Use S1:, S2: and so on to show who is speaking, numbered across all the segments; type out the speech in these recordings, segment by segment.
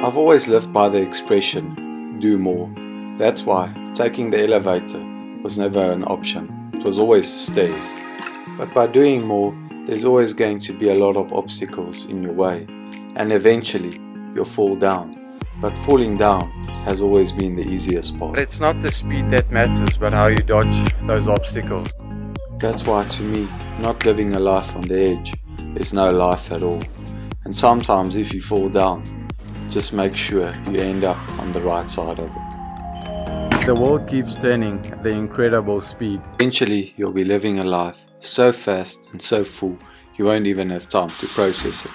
S1: I've always lived by the expression, do more. That's why taking the elevator was never an option. It was always stairs. But by doing more, there's always going to be a lot of obstacles in your way, and eventually you'll fall down. But falling down has always been the easiest part.
S2: But it's not the speed that matters, but how you dodge those obstacles.
S1: That's why, to me, not living a life on the edge is no life at all. And sometimes if you fall down, just make sure you end up on the right side of it.
S2: The world keeps turning at the incredible speed.
S1: Eventually you'll be living a life so fast and so full you won't even have time to process it.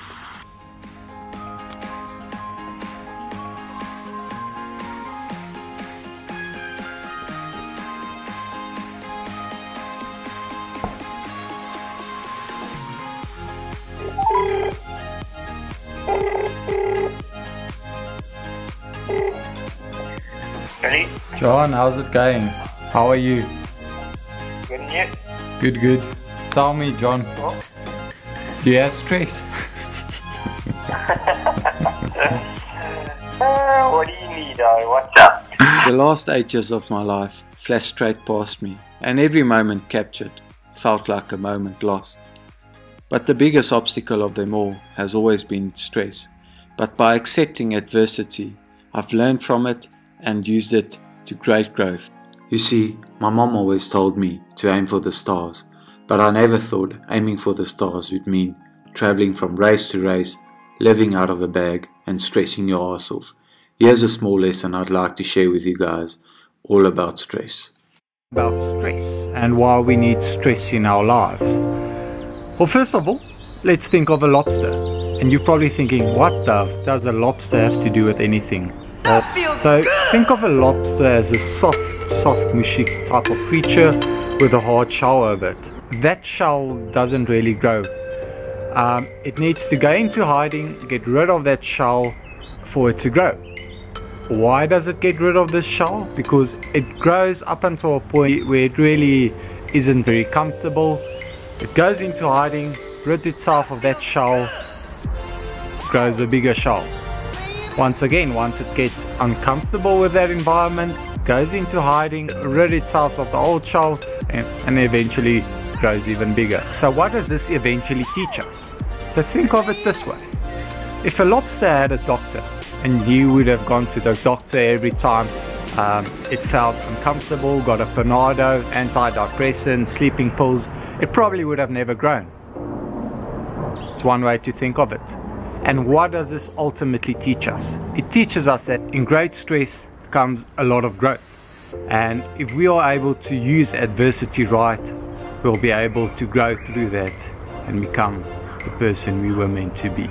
S3: Ready?
S2: John, how's it going? How are you?
S3: Good and you?
S2: Good, good. Tell me, John,
S3: What?
S2: do you have stress?
S3: What do you need, what's up?
S1: The last 8 years of my life flashed straight past me, and every moment captured felt like a moment lost. But the biggest obstacle of them all has always been stress. But by accepting adversity, I've learned from it and used it to great growth. You see, my mom always told me to aim for the stars, but I never thought aiming for the stars would mean traveling from race to race, living out of the bag and stressing your arse off. Here's a small lesson I'd like to share with you guys, all about stress.
S2: About stress and why we need stress in our lives. Well, first of all, let's think of a lobster. And you're probably thinking, what the f does a lobster have to do with anything? So think of a lobster as a soft mushy type of creature with a hard shell over it. That shell doesn't really grow. It needs to go into hiding, get rid of that shell for it to grow. Why does it get rid of this shell? Because it grows up until a point where it really isn't very comfortable. It goes into hiding, rids itself of that shell, grows a bigger shell. Once again, once it gets uncomfortable with that environment, goes into hiding, rid itself of the old shell, and eventually grows even bigger. So what does this eventually teach us? So think of it this way. If a lobster had a doctor, and you would have gone to the doctor every time it felt uncomfortable, got a Panado, antidepressant, sleeping pills, it probably would have never grown. It's one way to think of it. And what does this ultimately teach us? It teaches us that in great stress comes a lot of growth. And if we are able to use adversity right, we'll be able to grow through that and become the person we were meant to be.